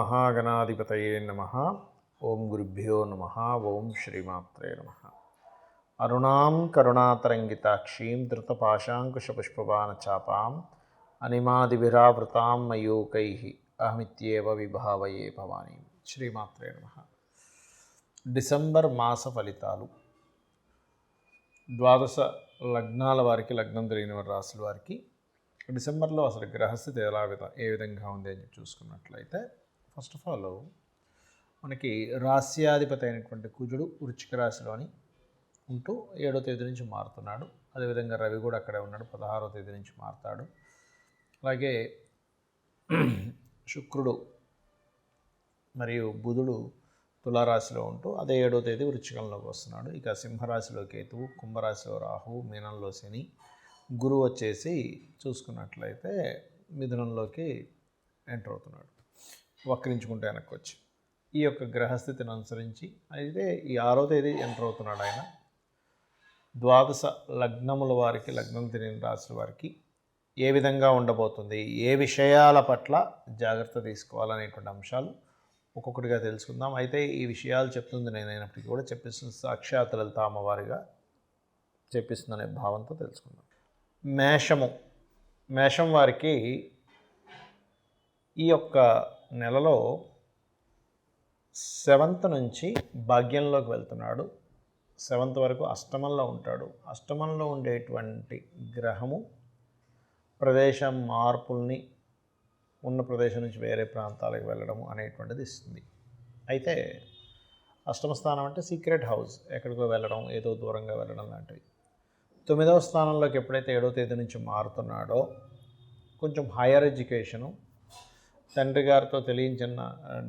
మహాగణాధిపతయే నమః. ఓం గురుభ్యో నమః. ఓం శ్రీమాత్రే నమః. అరుణాం కరుణాతరంగితాక్షీం ధృతపాశాంకుశపుష్పబాణచాపాం అనిమాదిభిరావృతాం మయూకైః అహమిత్యేవ విభావయే భవానీం. శ్రీమాత్రే నమః. డిసెంబర్ మాస ఫలితాలు. ద్వాదశ లగ్నాల వారికి, లగ్నం తెలియని రాశుల వారికి డిసెంబర్లో అసలు గ్రహస్థితి ఏ విధంగా ఉంది అని చూసుకున్నట్లయితే, ఫస్ట్ ఆఫ్ ఆల్ మనకి రాస్యాధిపతి అయినటువంటి కుజుడు వృశ్చిక రాశిలోని ఉంటూ 7వ తేదీ నుంచి మారుతున్నాడు. అదేవిధంగా రవి కూడా అక్కడే ఉన్నాడు, 16వ తేదీ నుంచి మారుతాడు. అలాగే శుక్రుడు మరియు బుధుడు తులారాశిలో ఉంటూ అదే 7వ తేదీ వృశ్చికంలోకి వస్తున్నాడు. ఇక సింహరాశిలో కేతువు, కుంభరాశిలో రాహువు, మీనంలో శని, గురువు వచ్చేసి చూసుకున్నట్లయితే మిథునంలోకి ఎంటర్ అవుతున్నాడు, వక్రించుకుంటే వెనక్కి వచ్చి. ఈ యొక్క గ్రహస్థితిని అనుసరించి అయితే ఈ 6వ తేదీ ఎంటర్ అవుతున్నాడు ఆయన. ద్వాదశ లగ్నముల వారికి, లగ్నం తెలియని రాశుల వారికి ఏ విధంగా ఉండబోతుంది, ఏ విషయాల పట్ల జాగ్రత్త తీసుకోవాలనేటువంటి అంశాలు ఒక్కొక్కటిగా తెలుసుకుందాం. అయితే ఈ విషయాలు చెప్తుంది నేనైనప్పటికీ కూడా చెప్పిస్తుంది సాక్షాత్ లలిత అమ్మవారిగా చెప్పిస్తుందనే భావంతో తెలుసుకుందాం. మేషం వారికి ఈ యొక్క నెలలో 7th నుంచి భాగ్యంలోకి వెళ్తున్నాడు. 7th వరకు అష్టమంలో ఉంటాడు. అష్టమంలో ఉండేటువంటి గ్రహము ప్రదేశం మార్పుల్ని, ఉన్న ప్రదేశం నుంచి వేరే ప్రాంతాలకు వెళ్ళడము అనేటువంటిది ఇస్తుంది. అయితే అష్టమ స్థానం అంటే సీక్రెట్ హౌస్, ఎక్కడికో వెళ్ళడం, ఏదో దూరంగా వెళ్ళడం లాంటివి. 9వ స్థానంలోకి ఎప్పుడైతే 7వ తేదీ నుంచి మారుతున్నాడో కొంచెం హైయర్ ఎడ్యుకేషను, తండ్రి గారితో తెలియచిన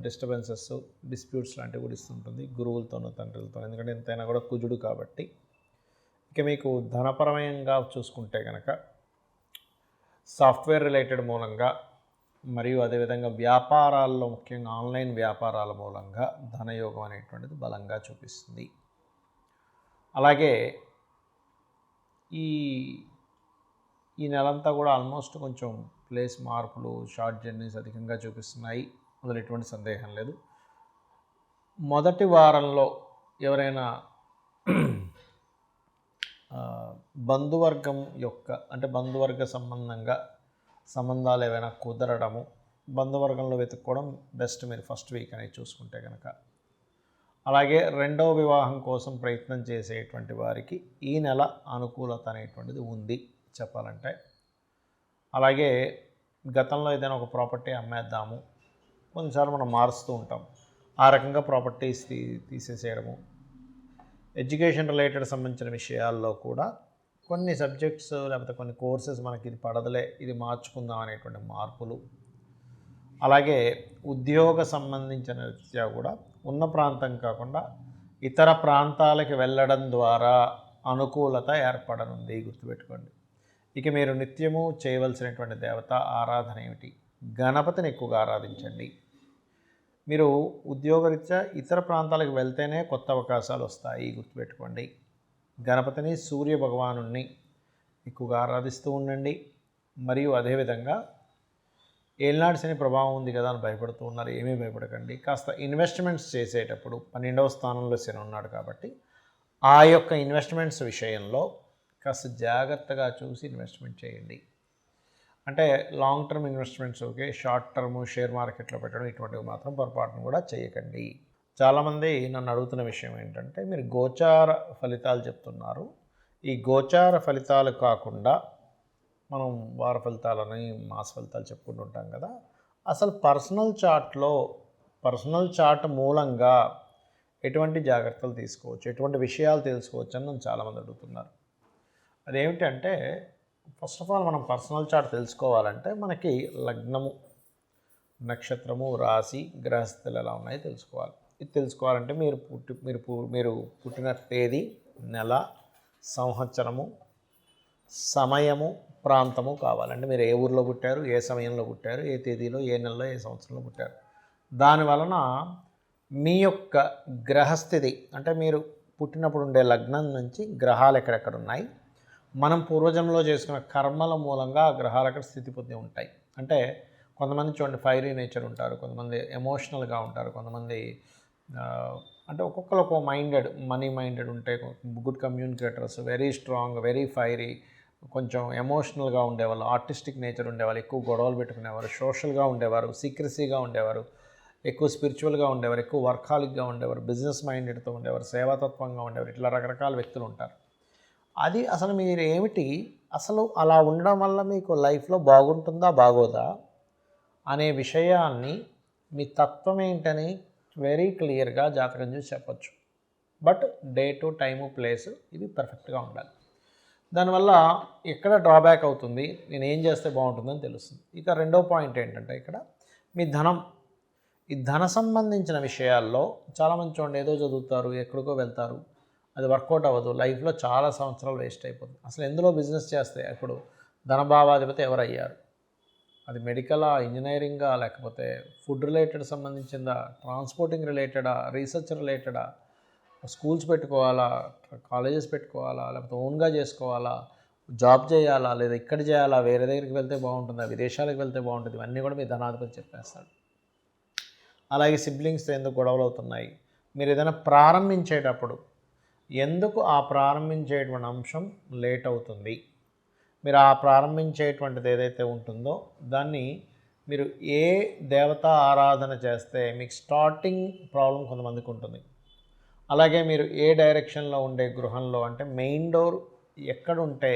డిస్టర్బెన్సెస్, డిస్ప్యూట్స్ లాంటివి కూడా ఇస్తుంటుంది గురువులతోనూ తండ్రులతో. ఎందుకంటే ఎంతైనా కూడా కుజుడు కాబట్టి. ఇక మీకు ధనపరమంగా చూసుకుంటే కనుక సాఫ్ట్వేర్ రిలేటెడ్ మూలంగా మరియు అదేవిధంగా వ్యాపారాల్లో, ముఖ్యంగా ఆన్లైన్ వ్యాపారాల మూలంగా ధనయోగం అనేటువంటిది బలంగా చూపిస్తుంది. అలాగే ఈ నెలంతా కూడా ఆల్మోస్ట్ కొంచెం ప్లేస్ మార్పులు, షార్ట్ జర్నీస్ అధికంగా చూపిస్తున్నాయి, అందులో ఎటువంటి సందేహం లేదు. మొదటి వారంలో ఎవరైనా బంధువర్గం యొక్క, అంటే బంధువర్గ సంబంధాలు ఏవైనా కుదరడము, బంధువర్గంలో వెతుక్కోవడం బెస్ట్ మీరు ఫస్ట్ వీక్ అనేది చూసుకుంటే కనుక. అలాగే 2వ వివాహం కోసం ప్రయత్నం చేసేటువంటి వారికి ఈ నెల అనుకూలత అనేటువంటిది ఉంది చెప్పాలంటే. అలాగే గతంలో ఏదైనా ఒక ప్రాపర్టీ అమ్మేద్దాము, కొన్నిసార్లు మనం మారుస్తూ ఉంటాం, ఆ రకంగా ప్రాపర్టీస్ తీసేసేయడము. ఎడ్యుకేషన్ రిలేటెడ్ సంబంధించిన విషయాల్లో కూడా కొన్ని సబ్జెక్ట్స్ లేకపోతే కొన్ని కోర్సెస్ మనకి ఇది పడదలే, ఇది మార్చుకుందాం అనేటువంటి మార్పులు. అలాగే ఉద్యోగ సంబంధించిన రీత్యా కూడా ఉన్న ప్రాంతం కాకుండా ఇతర ప్రాంతాలకు వెళ్ళడం ద్వారా అనుకూలత ఏర్పడనుంది, గుర్తుపెట్టుకోండి. ఇక మీరు నిత్యము చేయవలసినటువంటి దేవత ఆరాధన ఏమిటి? గణపతిని ఎక్కువగా ఆరాధించండి. మీరు ఉద్యోగరీత్యా ఇతర ప్రాంతాలకు వెళ్తేనే కొత్త అవకాశాలు వస్తాయి, గుర్తుపెట్టుకోండి. గణపతిని, సూర్య భగవానుణ్ణి ఎక్కువగా ఆరాధిస్తూ ఉండండి. మరియు అదేవిధంగా ఏలినాటి శని ప్రభావం ఉంది కదా అని భయపడుతూ ఉన్నారు, ఏమీ భయపడకండి. కాస్త ఇన్వెస్ట్మెంట్స్ చేసేటప్పుడు 12వ స్థానంలో శని ఉన్నాడు కాబట్టి ఆ యొక్క ఇన్వెస్ట్మెంట్స్ విషయంలో కాస్త జాగ్రత్తగా చూసి ఇన్వెస్ట్మెంట్ చేయండి. అంటే long term investments okay, short term share మార్కెట్లో పెట్టడం ఇటువంటివి మాత్రం పొరపాటును కూడా చేయకండి. చాలామంది నన్ను అడుగుతున్న విషయం ఏంటంటే, మీరు గోచార ఫలితాలు చెప్తున్నారు, ఈ గోచార ఫలితాలు కాకుండా మనం వార ఫలితాలని, మాస ఫలితాలు చెప్పుకుంటూ ఉంటాం కదా, అసలు పర్సనల్ చార్ట్ మూలంగా ఎటువంటి జాగ్రత్తలు తీసుకోవచ్చు, ఎటువంటి విషయాలు తెలుసుకోవచ్చు అని నన్ను చాలామంది అడుగుతున్నారు. అదేమిటంటే, ఫస్ట్ ఆఫ్ ఆల్ మనం పర్సనల్ చార్ట్ తెలుసుకోవాలంటే మనకి లగ్నము, నక్షత్రము, రాశి, గ్రహస్థితులు ఎలా ఉన్నాయో తెలుసుకోవాలి. ఇది తెలుసుకోవాలంటే మీరు పుట్టిన తేదీ, నెల, సంవత్సరము, సమయము, ప్రాంతము కావాలంటే మీరు ఏ ఊర్లో పుట్టారు, ఏ సమయంలో పుట్టారు, ఏ తేదీలో, ఏ నెలలో, ఏ సంవత్సరంలో పుట్టారు. దానివలన మీ యొక్క గ్రహస్థితి, అంటే మీరు పుట్టినప్పుడు ఉండే లగ్నం నుంచి గ్రహాలు ఎక్కడెక్కడ ఉన్నాయి, మనం పూర్వజంలో చేసుకున్న కర్మల మూలంగా ఆ గ్రహాలు అక్కడ స్థితి పొంది ఉంటాయి. అంటే కొంతమంది చూడండి ఫైరీ నేచర్ ఉంటారు, కొంతమంది ఎమోషనల్గా ఉంటారు, కొంతమంది ఆ, అంటే ఒక్కొక్కరు ఒక మైండెడ్ మనీ మైండెడ్ ఉంటే good communicators, very strong, very fiery, కొంచెం ఎమోషనల్గా ఉండేవాళ్ళు, ఆర్టిస్టిక్ నేచర్ ఉండేవాళ్ళు, ఎక్కువ గొడవలు పెట్టుకునేవారు, సోషల్గా ఉండేవారు, సీక్రసీగా ఉండేవారు, ఎక్కువ స్పిరిచువల్గా ఉండేవారు, ఎక్కువ వర్కాలిక్గా ఉండేవారు, బిజినెస్ మైండెడ్తో ఉండేవారు, సేవాతత్వంగా ఉండేవారు, ఇట్లా రకరకాల వ్యక్తులు ఉంటారు. అది అసలు మీరు ఏమిటి, అసలు అలా ఉండడం వల్ల మీకు లైఫ్లో బాగుంటుందా బాగోదా అనే విషయాన్ని మీ తత్వం ఏంటని వెరీ క్లియర్గా జాతకం చూసి చెప్పచ్చు. బట్ డేటు, టైము, ప్లేస్ ఇవి పర్ఫెక్ట్గా ఉండాలి. దానివల్ల ఎక్కడ డ్రాబ్యాక్ అవుతుంది, నేను ఏం చేస్తే బాగుంటుందని తెలుస్తుంది. ఇక రెండో పాయింట్ ఏంటంటే ఇక్కడ మీ ధనం, ఈ ధన సంబంధించిన విషయాల్లో చాలామంది చూడండి ఏదో చదువుతారు, ఎక్కడికో వెళ్తారు, అది వర్కౌట్ అవ్వదు, లైఫ్లో చాలా సంవత్సరాలు వేస్ట్ అయిపోతుంది. అసలు ఎందులో బిజినెస్ చేస్తే ఇప్పుడు ధనభావాధిపతి ఎవరయ్యారు, అది మెడికలా, ఇంజనీరింగా, లేకపోతే ఫుడ్ రిలేటెడ్ సంబంధించిందా, ట్రాన్స్పోర్టింగ్ రిలేటెడా, రీసెర్చ్ రిలేటెడా, స్కూల్స్ పెట్టుకోవాలా, కాలేజెస్ పెట్టుకోవాలా, లేకపోతే ఓన్గా చేసుకోవాలా, జాబ్ చేయాలా, లేదా ఇక్కడ చేయాలా, వేరే దగ్గరికి వెళ్తే బాగుంటుందా, విదేశాలకు వెళ్తే బాగుంటుంది, ఇవన్నీ కూడా మీ ధనాధిపతి చెప్పేస్తాడు. అలాగే సిబ్లింగ్స్తో ఎందుకు గొడవలు అవుతున్నాయి, మీరు ఏదైనా ప్రారంభించేటప్పుడు ఎందుకు ఆ ప్రారంభించేటువంటి అంశం లేట్ అవుతుంది, మీరు ఆ ప్రారంభించేటువంటిది ఏదైతే ఉంటుందో దాన్ని మీరు ఏ దేవతా ఆరాధన చేస్తే మీకు స్టార్టింగ్ ప్రాబ్లం కొంతమందికి ఉంటుంది. అలాగే మీరు ఏ డైరెక్షన్లో ఉండే గృహంలో, అంటే మెయిన్ డోర్ ఎక్కడుంటే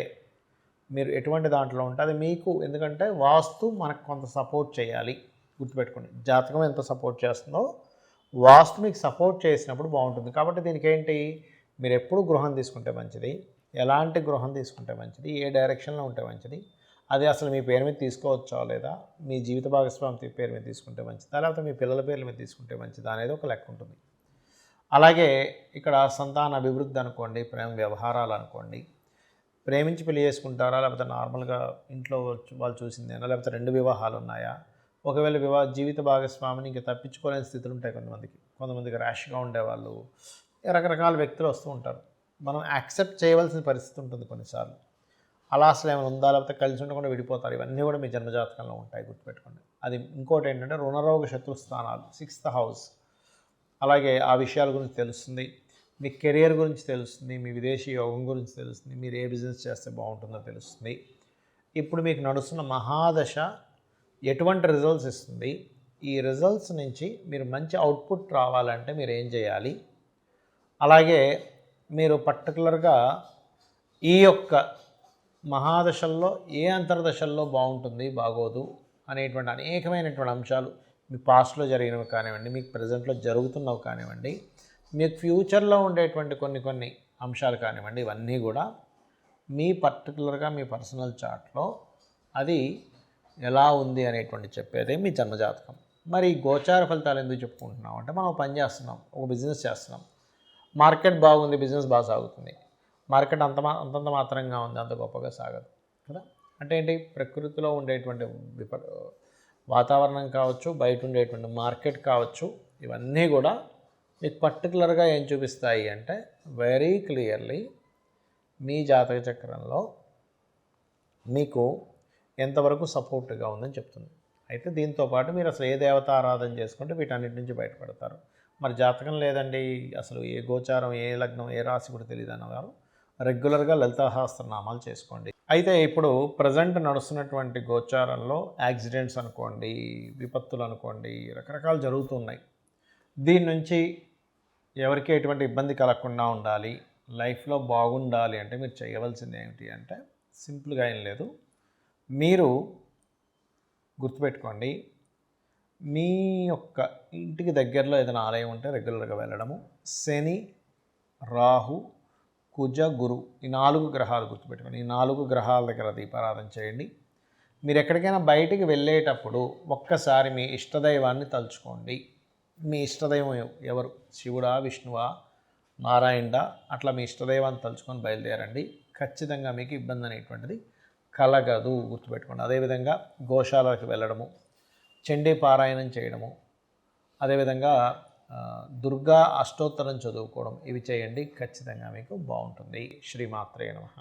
మీరు ఎటువంటి దాంట్లో ఉంటే అది మీకు, ఎందుకంటే వాస్తు మనకు కొంత సపోర్ట్ చేయాలి. గుర్తుపెట్టుకోండి, జాతకం ఎంత సపోర్ట్ చేస్తుందో వాస్తు మీకు సపోర్ట్ చేసినప్పుడు బాగుంటుంది. కాబట్టి దీనికి ఏంటి, మీరు ఎప్పుడు గృహం తీసుకుంటే మంచిది, ఎలాంటి గృహం తీసుకుంటే మంచిది, ఏ డైరెక్షన్లో ఉంటే మంచిది, అది అసలు మీ పేరు మీద తీసుకోవచ్చా లేదా, మీ జీవిత భాగస్వామి పేరు మీద తీసుకుంటే మంచిదా, లేకపోతే మీ పిల్లల పేర్ల మీద తీసుకుంటే మంచిదా అనేది ఒక లెక్క ఉంటుంది. అలాగే ఇక్కడ సంతాన అభివృద్ధి అనుకోండి, ప్రేమ వ్యవహారాలు అనుకోండి, ప్రేమించి పెళ్లి చేసుకుంటారా, లేకపోతే నార్మల్గా ఇంట్లో వాళ్ళు చూసిందేనా, లేకపోతే 2 వివాహాలు ఉన్నాయా, ఒకవేళ జీవిత భాగస్వామిని ఇంకా తప్పించుకోలేని స్థితులు ఉంటాయి కొంతమందికి ర్యాష్గా ఉండేవాళ్ళు, రకరకాల వ్యక్తులు వస్తూ ఉంటారు. మనం యాక్సెప్ట్ చేయవలసిన పరిస్థితి ఉంటుంది కొన్నిసార్లు. అలా అసలు ఏమైనా ఉందా, లేకపోతే కలిసి ఉండకుండా విడిపోతారు, ఇవన్నీ కూడా మీ జన్మజాతకంలో ఉంటాయి, గుర్తుపెట్టుకోండి. అది ఇంకోటి ఏంటంటే రుణరోగ శత్రుస్థానాలు, 6th హౌస్, అలాగే ఆ విషయాల గురించి తెలుస్తుంది, మీ కెరియర్ గురించి తెలుస్తుంది, మీ విదేశీ యోగం గురించి తెలుస్తుంది, మీరు ఏ బిజినెస్ చేస్తే బాగుంటుందో తెలుస్తుంది. ఇప్పుడు మీకు నడుస్తున్న మహాదశ ఎటువంటి రిజల్ట్స్ ఇస్తుంది, ఈ రిజల్ట్స్ నుంచి మీరు మంచి అవుట్పుట్ రావాలంటే మీరు ఏం చేయాలి, అలాగే మీరు పర్టికులర్గా ఈ యొక్క మహాదశల్లో ఏ అంతర్దశల్లో బాగుంటుంది బాగోదు అనేటువంటి అనేకమైనటువంటి అంశాలు, మీ పాస్ట్లో జరిగినవి కానివ్వండి, మీకు ప్రజెంట్లో జరుగుతున్నవి కానివ్వండి, మీకు ఫ్యూచర్లో ఉండేటువంటి కొన్ని అంశాలు కానివ్వండి, ఇవన్నీ కూడా మీ పర్టికులర్గా మీ పర్సనల్ చార్ట్లో అది ఎలా ఉంది అనేటువంటి చెప్పేదే మీ జన్మజాతకం. మరి గోచార ఫలితాలు ఎందుకు చెప్పుకుంటున్నాం అంటే, మనం పని చేస్తున్నాం, ఒక బిజినెస్ చేస్తున్నాం, మార్కెట్ బాగుంది, బిజినెస్ బాగా సాగుతుంది, మార్కెట్ అంతంత మాత్రంగా ఉంది, అంత గొప్పగా సాగదు కదా. అంటే ఏంటి, ప్రకృతిలో ఉండేటువంటి వాతావరణం కావచ్చు, బయట ఉండేటువంటి మార్కెట్ కావచ్చు, ఇవన్నీ కూడా మీకు పర్టికులర్గా ఏం చూపిస్తాయి అంటే వెరీ క్లియర్లీ మీ జాతక చక్రంలో మీకు ఎంతవరకు సపోర్ట్గా ఉందని చెప్తుంది. అయితే దీంతోపాటు మీరు అసలు ఏ దేవత ఆరాధన చేసుకుంటే వీటన్నిటి నుంచి బయటపడతారు. మరి జాతకం లేదండి, అసలు ఏ గోచారం, ఏ లగ్నం, ఏ రాశి కూడా తెలియదు అన్నవారు రెగ్యులర్గా లలితాసహస్రనామాలు చేసుకోండి. అయితే ఇప్పుడు ప్రజెంట్ నడుస్తున్నటువంటి గోచారంలో యాక్సిడెంట్స్ అనుకోండి, విపత్తులు అనుకోండి, రకరకాలు జరుగుతున్నాయి. దీని నుంచి ఎవరికి ఎటువంటి ఇబ్బంది కలగకుండా ఉండాలి, లైఫ్లో బాగుండాలి అంటే మీరు చేయవలసింది ఏమిటి అంటే సింపుల్గా ఏం లేదు. మీరు గుర్తుపెట్టుకోండి, మీ యొక్క ఇంటికి దగ్గరలో ఏదైనా ఆలయం ఉంటే రెగ్యులర్గా వెళ్ళడము, శని, రాహు, కుజ, గురు, ఈ 4 గ్రహాలు గుర్తుపెట్టుకోండి, ఈ 4 గ్రహాల దగ్గర దీపారాధన చేయండి. మీరు ఎక్కడికైనా బయటికి వెళ్ళేటప్పుడు ఒక్కసారి మీ ఇష్టదైవాన్ని తలుచుకోండి. మీ ఇష్టదైవం ఎవరు, శివుడా, విష్ణువా, నారాయణుడా, అట్లా మీ ఇష్టదైవాన్ని తలుచుకొని బయలుదేరండి. ఖచ్చితంగా మీకు ఇబ్బంది అనేటువంటిది కలగదు, గుర్తుపెట్టుకోండి. అదేవిధంగా గోశాలకు వెళ్ళడము, చండీ పారాయణం చేయడము, అదేవిధంగా దుర్గా అష్టోత్తరం చదువుకోవడం, ఇవి చేయండి, ఖచ్చితంగా మీకు బాగుంటుంది. శ్రీమాత్రే నమః.